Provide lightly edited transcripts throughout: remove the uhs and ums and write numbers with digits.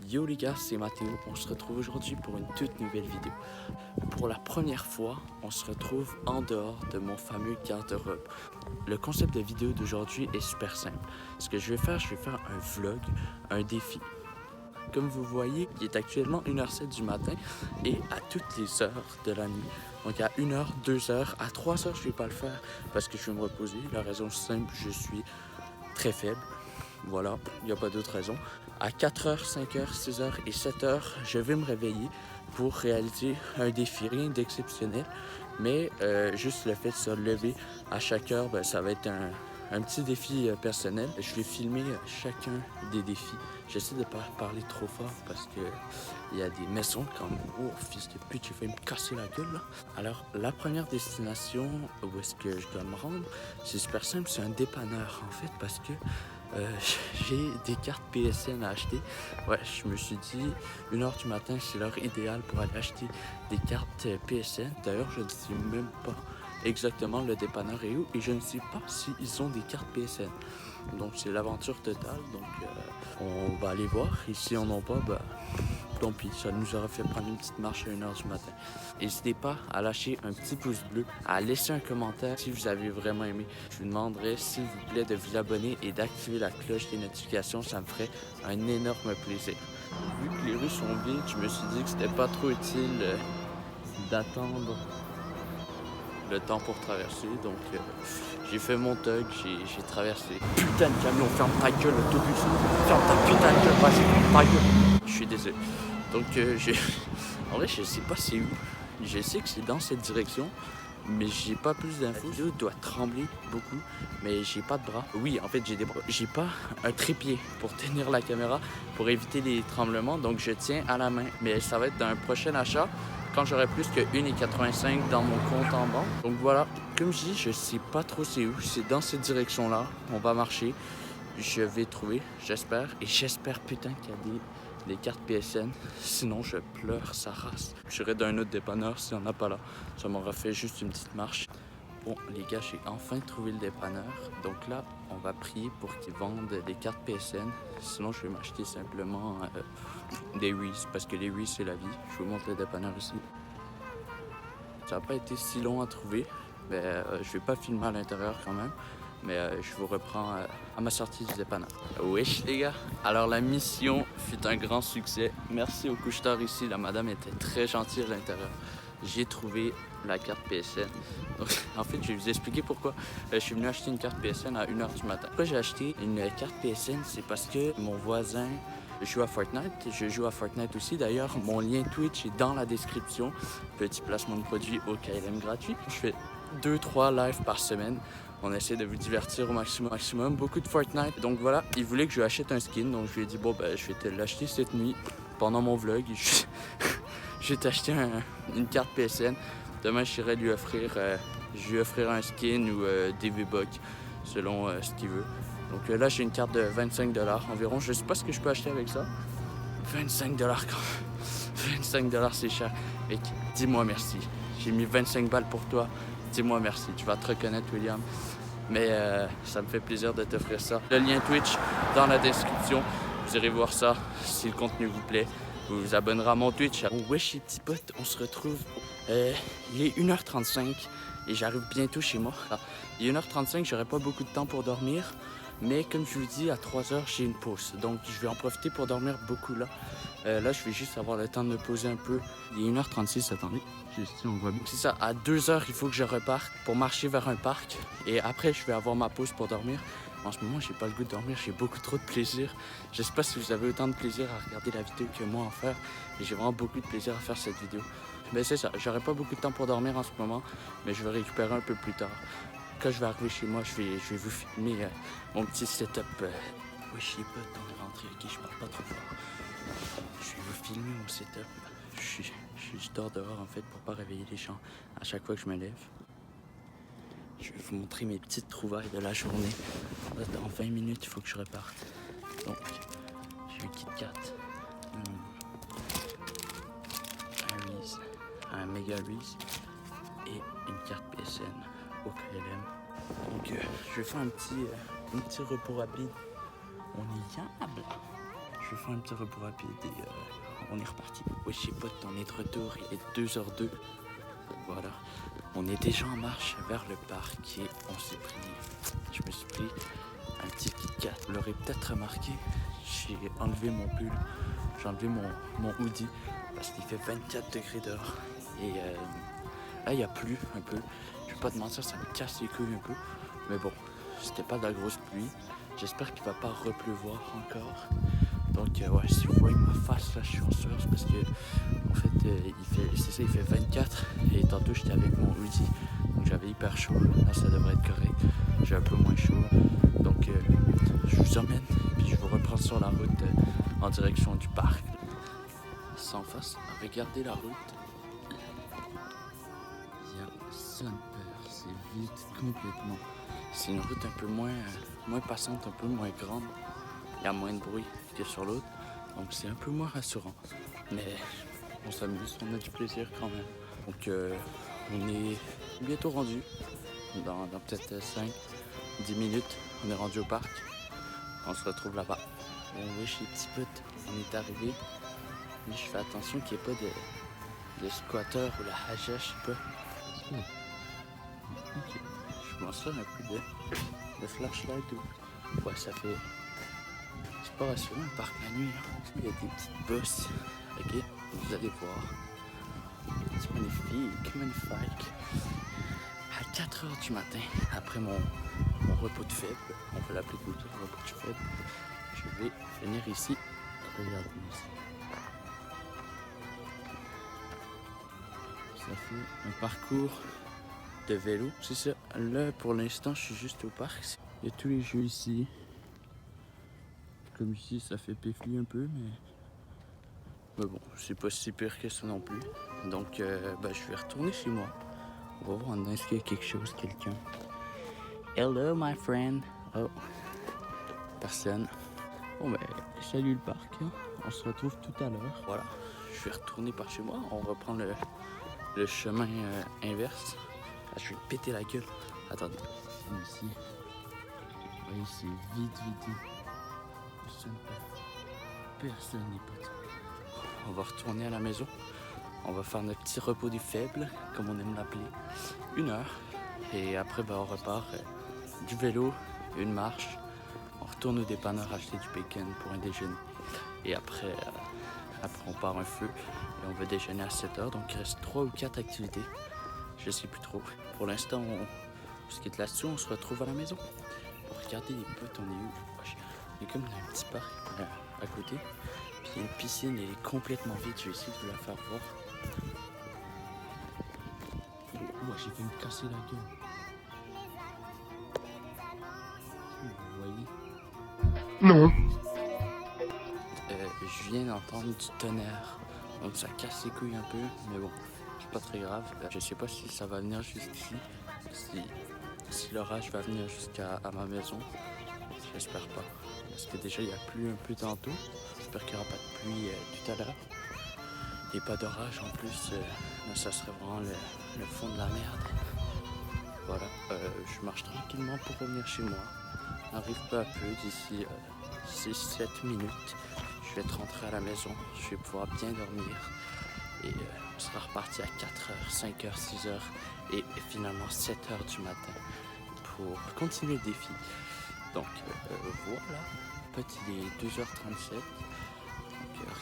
Yo les gars, c'est Mathéo. On se retrouve aujourd'hui pour une toute nouvelle vidéo. Pour la première fois, on se retrouve en dehors de mon fameux garde-robe. Le concept de vidéo d'aujourd'hui est super simple. Ce que je vais faire un vlog, un défi. Comme vous voyez, il est actuellement 1h07 du matin et à toutes les heures de la nuit. Donc à 1h, 2h, à 3h, je ne vais pas le faire parce que je vais me reposer. La raison simple, je suis très faible. Voilà, il n'y a pas d'autre raison. À 4h, 5h, 6h et 7h, je vais me réveiller pour réaliser un défi, rien d'exceptionnel. Mais juste le fait de se lever à chaque heure, ça va être un petit défi personnel. Je vais filmer chacun des défis. J'essaie de ne pas parler trop fort parce qu'il y a des maisons comme « Oh, fils de pute, j'ai failli me casser la gueule là ». Alors, la première destination où est-ce que je dois me rendre, c'est super simple, c'est un dépanneur en fait parce que j'ai des cartes PSN à acheter. Ouais, je me suis dit, 1h du matin, c'est l'heure idéale pour aller acheter des cartes PSN. D'ailleurs, je ne sais même pas exactement le dépanneur est où et je ne sais pas s'ils ont des cartes PSN. Donc, c'est l'aventure totale. Donc, on va aller voir. Et si on n'en a pas, tant pis, ça nous aura fait prendre une petite marche à 1h du matin. N'hésitez pas à lâcher un petit pouce bleu, à laisser un commentaire si vous avez vraiment aimé. Je vous demanderai, s'il vous plaît, de vous abonner et d'activer la cloche des notifications. Ça me ferait un énorme plaisir. Vu que les rues sont vides, je me suis dit que c'était pas trop utile d'attendre le temps pour traverser. Donc, j'ai fait mon tug, j'ai traversé. Putain de camion, ferme ta gueule, autobus. Ferme ta putain de gueule, vas-y, ferme ta gueule. Je suis désolé. Donc, en vrai, je sais pas c'est où. Je sais que c'est dans cette direction, mais j'ai pas plus d'infos. La vidéo doit trembler beaucoup, mais j'ai pas de bras. Oui, en fait, j'ai des bras. J'ai pas un trépied pour tenir la caméra, pour éviter les tremblements, donc je tiens à la main. Mais ça va être d'un prochain achat, quand j'aurai plus que 1,85 dans mon compte en banque. Donc voilà, comme je dis, je sais pas trop c'est où. C'est dans cette direction-là. On va marcher. Je vais trouver, j'espère. Et j'espère, putain, qu'il y a des cartes PSN. Sinon, je pleure sa race. J'irai d'un autre dépanneur s'il n'y en a pas là. Ça m'aura fait juste une petite marche. Bon, les gars, j'ai enfin trouvé le dépanneur. Donc là, on va prier pour qu'ils vendent des cartes PSN. Sinon, je vais m'acheter simplement des Reese. Parce que les Reese, c'est la vie. Je vous montre le dépanneur ici. Ça n'a pas été si long à trouver. Mais je vais pas filmer à l'intérieur quand même. Mais je vous reprends à ma sortie du dépanneur. Wesh les gars. Alors la mission fut un grand succès. Merci au couche-tard ici. La madame était très gentille à l'intérieur. J'ai trouvé la carte PSN. Donc, en fait, je vais vous expliquer pourquoi je suis venu acheter une carte PSN à 1h du matin. Pourquoi j'ai acheté une carte PSN, c'est parce que mon voisin joue à Fortnite. Je joue à Fortnite aussi. D'ailleurs, mon lien Twitch est dans la description. Petit placement de produit au KLM gratuit. Je fais 2-3 lives par semaine. On essaie de vous divertir au maximum. Beaucoup de Fortnite. Donc voilà, il voulait que je lui achète un skin. Donc je lui ai dit, bon, je vais te l'acheter cette nuit pendant mon vlog. Je vais t'acheter une carte PSN. Demain, je irai lui offrir, un skin ou des V-Bucks selon ce qu'il veut. Donc là, j'ai une carte de 25$ environ. Je sais pas ce que je peux acheter avec ça. 25$ quand même. 25$, c'est cher. Mec, dis-moi merci. J'ai mis 25 balles pour toi. Dis-moi merci. Tu vas te reconnaître, William. Mais ça me fait plaisir de t'offrir ça. Le lien Twitch dans la description. Vous irez voir ça si le contenu vous plaît. Vous vous abonnerez à mon Twitch. Bon, wesh les petits potes, on se retrouve. Il est 1h35 et j'arrive bientôt chez moi. Il est 1h35, j'aurai pas beaucoup de temps pour dormir. Mais comme je vous dis, à 3h, j'ai une pause. Donc, je vais en profiter pour dormir beaucoup là. Là, je vais juste avoir le temps de me poser un peu. Il est 1h36, attendez. Juste si on voit bien. C'est ça, à 2h, il faut que je reparte pour marcher vers un parc. Et après, je vais avoir ma pause pour dormir. En ce moment, j'ai pas le goût de dormir, j'ai beaucoup trop de plaisir. Je sais pas si vous avez autant de plaisir à regarder la vidéo que moi en faire. Mais j'ai vraiment beaucoup de plaisir à faire cette vidéo. Mais c'est ça, j'aurai pas beaucoup de temps pour dormir en ce moment. Mais je vais récupérer un peu plus tard. Quand je vais arriver chez moi, je vais vous filmer mon petit setup. Oui, je sais pas, on est rentré, ok, je parle pas trop fort. Je vais vous filmer mon setup. Je dors dehors en fait pour pas réveiller les gens à chaque fois que je me lève. Je vais vous montrer mes petites trouvailles de la journée. Là, dans 20 minutes, il faut que je reparte. Donc, j'ai un Kit Kat, un Reese, un Mega Reese et une carte PSN au KLM. Donc, je vais faire un petit repos rapide. On est yable. je vais faire un petit repos rapide et on est reparti. Oui, je sais pas, on est de retour, il est 2h02. Voilà, on est déjà en marche vers le parc et je me suis pris un petit Kit Kat. Vous l'aurez peut-être remarqué, j'ai enlevé mon pull, j'ai enlevé mon hoodie parce qu'il fait 24 degrés dehors. Et là, il y a plu un peu. Je vais pas te mentir, ça me casse les couilles un peu. Mais bon, c'était pas de la grosse pluie. J'espère qu'il va pas repleuvoir encore. Donc ouais, si vous voyez ma face là, je suis en sueur parce que en fait, il fait 24 et tantôt j'étais avec mon hoodie, donc j'avais hyper chaud. Là, ça devrait être correct. J'ai un peu moins chaud. Donc je vous emmène puis je vous reprends sur la route en direction du parc. Sans face, regardez la route. Il y a Son Père, c'est vide complètement. C'est une route un peu moins passante, un peu moins grande. Il y a moins de bruit que sur l'autre, donc c'est un peu moins rassurant. Mais on s'amuse, on a du plaisir quand même. Donc on est bientôt rendu, dans peut-être 5-10 minutes, on est rendu au parc. On se retrouve là-bas. Bon oui, chez les petits potes, on est arrivé. Mais je fais attention qu'il n'y ait pas de squatter ou la hache, je sais pas. Ok, je m'en sers un peu de flashlight ou... Ouais, ça fait... C'est pas rassurant le parc la nuit, hein. Il y a des petites bosses, ok, vous allez voir. C'est magnifique, magnifique. À 4h du matin, après mon repos de faible, on peut l'appeler plutôt repos de faible, je vais venir ici. Regardez ici. Ça fait un parcours de vélo, c'est ça. Là, pour l'instant, je suis juste au parc. Il y a tous les jeux ici. Comme ici, ça fait péfli un peu, mais bon, c'est pas si pire que ça non plus. Donc, je vais retourner chez moi. On va voir en est-ce qu'il y a quelque chose, quelqu'un. Hello, my friend. Oh, personne. Bon, salut le parc. Hein. On se retrouve tout à l'heure. Voilà, je vais retourner par chez moi. On reprend le chemin inverse. Ah, je vais péter la gueule. Attendez. Ici. Vous voyez, c'est vide. Personne n'est pas. On va retourner à la maison. On va faire notre petit repos du faible, comme on aime l'appeler. 1 heure. Et après, on repart du vélo, une marche. On retourne au dépanneur acheter du bacon pour un déjeuner. Et après on part un feu et on va déjeuner à 7h. Donc il reste 3 ou 4 activités. Je sais plus trop. Pour l'instant, on se quitte là-dessus. On se retrouve à la maison. Regardez les potes, on est où? On est comme dans un petit parc à côté. Puis il y a une piscine, elle est complètement vide. Je vais essayer de vous la faire voir. Oh, j'ai fait me casser la gueule. Vous voyez? Non. Je viens d'entendre du tonnerre. Donc ça casse les couilles un peu. Mais bon, c'est pas très grave. Je sais pas si ça va venir jusqu'ici. Si l'orage va venir jusqu'à ma maison. J'espère pas. Parce que déjà il y a plu un peu tantôt. J'espère qu'il n'y aura pas de pluie tout à l'heure. Et pas d'orage en plus. Ça serait vraiment le fond de la merde. Voilà. Je marche tranquillement pour revenir chez moi. J'arrive peu à peu d'ici 6-7 minutes. Je vais être rentré à la maison. Je vais pouvoir bien dormir. Et on sera reparti à 4h, 5h, 6h et finalement 7h du matin pour continuer le défi. Donc voilà, en fait il est 2h37, donc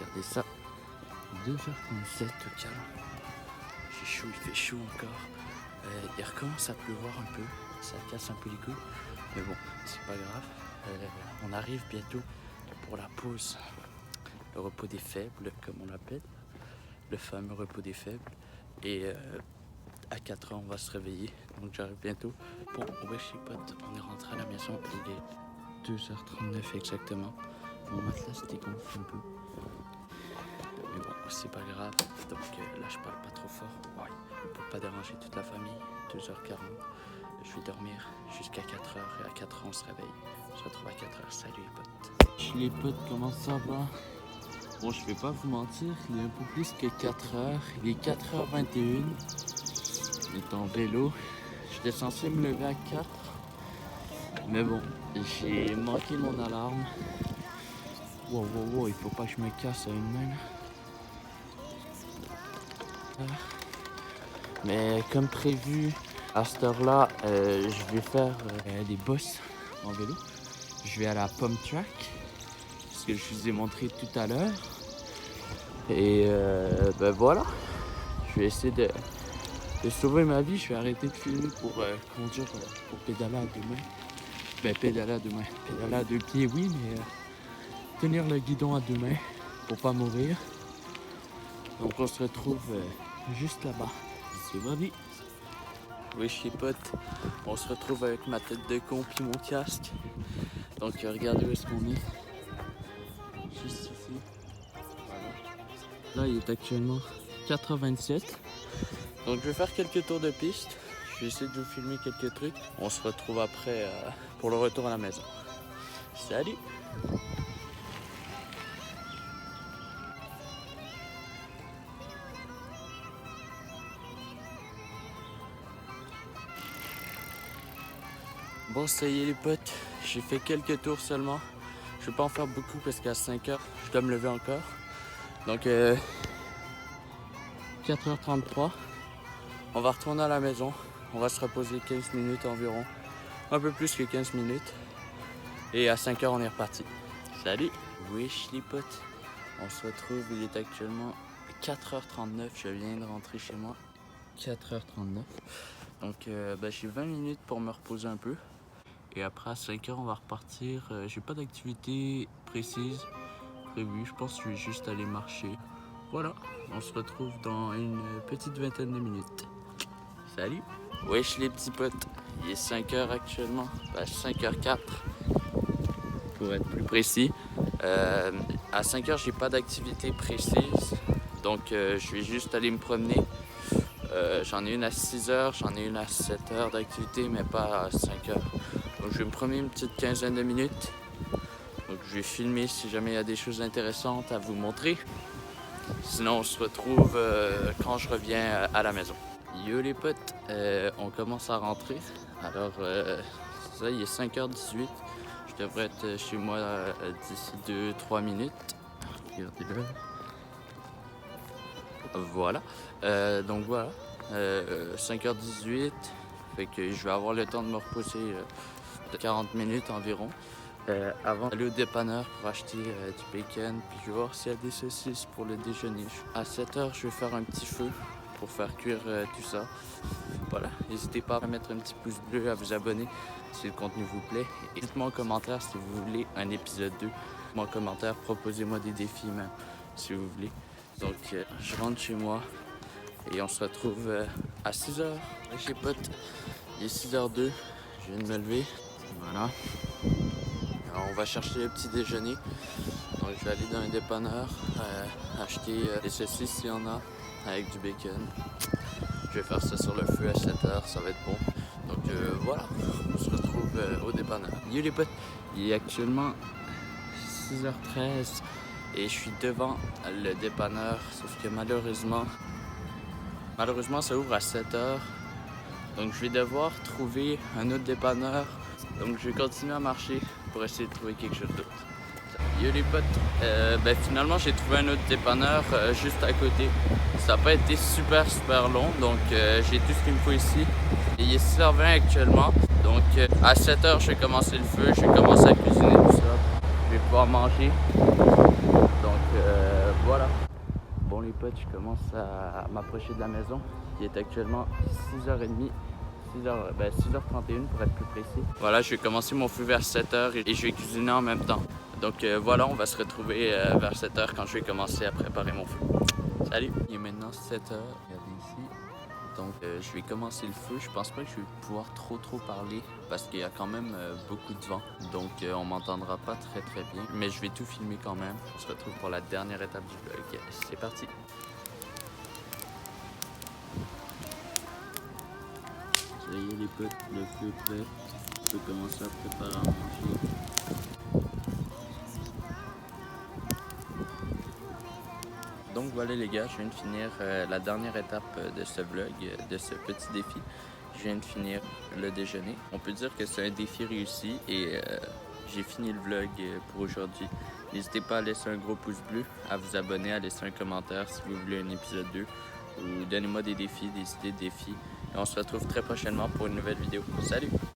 regardez ça, 2h37 au calme, j'ai chaud, il fait chaud encore, il recommence à pleuvoir un peu, ça casse un peu les couilles, mais bon, c'est pas grave, on arrive bientôt pour la pause, le repos des faibles comme on l'appelle, le fameux repos des faibles, et à 4h on va se réveiller, donc j'arrive bientôt. Bon, ouais, je sais pas, on est rentré à la maison, il est 2h39 exactement. Mon matelas s'était gonflé un peu. Mais bon, c'est pas grave, donc là je parle pas trop fort. Ouais, pour pas déranger toute la famille, 2h40. Je vais dormir jusqu'à 4h et à 4h on se réveille. On se retrouve à 4h, salut les potes. Les potes, comment ça va? Bon, je vais pas vous mentir, il est un peu plus que 4h, il est 4h21. Il est en vélo. J'étais censé me lever à 4. Mais bon, j'ai manqué mon alarme. Wow, il faut pas que je me casse à une main. Mais comme prévu, à cette heure-là, je vais faire des bosses en vélo. Je vais à la Pump Track, ce que je vous ai montré tout à l'heure. Et ben voilà, je vais essayer de sauver ma vie. Je vais arrêter de filmer pour conduire, pour pédaler à deux mains. Ben pédaler à deux mains, pédaler à deux pieds oui, mais tenir le guidon à deux mains pour pas mourir. Donc on se retrouve juste là-bas. C'est parti. Wesh les potes, on se retrouve avec ma tête de con puis mon casque. Donc regardez où est-ce qu'on est. Juste ici. Voilà. Là il est actuellement 4h27. Donc je vais faire quelques tours de piste. Je vais essayer de vous filmer quelques trucs. On se retrouve après pour le retour à la maison. Salut! Bon, ça y est les potes, j'ai fait quelques tours seulement. Je vais pas en faire beaucoup parce qu'à 5h, je dois me lever encore. Donc 4h33, on va retourner à la maison. On va se reposer 15 minutes environ. Un peu plus que 15 minutes. Et à 5h, on est reparti. Salut! Wesh les potes, on se retrouve, il est actuellement 4h39, je viens de rentrer chez moi. 4h39. Donc j'ai 20 minutes pour me reposer un peu. Et après à 5h on va repartir. J'ai pas d'activité précise prévue. Je pense que je vais juste aller marcher. Voilà, on se retrouve dans une petite vingtaine de minutes. Salut! Wesh les petits potes, il est 5h actuellement. 5h04 pour être plus précis. À 5h j'ai pas d'activité précise. Donc je vais juste aller me promener. J'en ai une à 6h, j'en ai une à 7h d'activité, mais pas à 5h. Donc je vais me promener une petite quinzaine de minutes. Donc je vais filmer si jamais il y a des choses intéressantes à vous montrer. Sinon on se retrouve quand je reviens à la maison. Yo les potes, on commence à rentrer. Alors ça il est 5h18. Je devrais être chez moi d'ici 2-3 minutes. Regardez-le. Voilà. Donc voilà. 5h18. Fait que je vais avoir le temps de me reposer 40 minutes environ. Avant d'aller au dépanneur pour acheter du bacon. Puis je vais voir s'il y a des saucisses pour le déjeuner. À 7h, je vais faire un petit feu pour faire cuire tout ça. Voilà. N'hésitez pas à mettre un petit pouce bleu, à vous abonner si le contenu vous plaît. Et dites-moi en commentaire si vous voulez un épisode 2. Dites-moi en commentaire, proposez-moi des défis même si vous voulez. Donc je rentre chez moi et on se retrouve à 6h. Chez potes, il est 6h02, je viens de me lever. Voilà. Alors, on va chercher le petit déjeuner. Donc je vais aller dans un dépanneur, acheter des saucisses s'il y en a, avec du bacon. Je vais faire ça sur le feu à 7h, ça va être bon. Donc voilà, on se retrouve au dépanneur. Yo les potes, il est actuellement 6h13. Et je suis devant le dépanneur, sauf que malheureusement ça ouvre à 7h. Donc je vais devoir trouver un autre dépanneur. Donc je vais continuer à marcher pour essayer de trouver quelque chose d'autre. Yo les potes, finalement j'ai trouvé un autre dépanneur juste à côté. Ça n'a pas été super long, donc j'ai tout ce qu'il me faut ici. Et il est 6h20 actuellement, donc à 7h je vais commencer le feu, je vais commencer à cuisiner tout ça. Je vais pouvoir manger. Donc voilà. Bon les potes, je commence à m'approcher de la maison. Il est actuellement 6h30. 6h31 pour être plus précis. Voilà, je vais commencer mon feu vers 7h et je vais cuisiner en même temps. Donc voilà, on va se retrouver vers 7h quand je vais commencer à préparer mon feu. Salut! Il est maintenant 7h, regardez ici. Donc je vais commencer le feu. Je pense pas que je vais pouvoir trop parler parce qu'il y a quand même beaucoup de vent. Donc on m'entendra pas très bien. Mais je vais tout filmer quand même. On se retrouve pour la dernière étape du vlog. C'est parti! Ça y est les potes, le feu est prêt. Je peux commencer à préparer à manger. Donc voilà les gars, je viens de finir la dernière étape de ce vlog, de ce petit défi. Je viens de finir le déjeuner. On peut dire que c'est un défi réussi et j'ai fini le vlog pour aujourd'hui. N'hésitez pas à laisser un gros pouce bleu, à vous abonner, à laisser un commentaire si vous voulez un épisode 2 ou donnez-moi des défis, des idées de défis. Et on se retrouve très prochainement pour une nouvelle vidéo. Salut!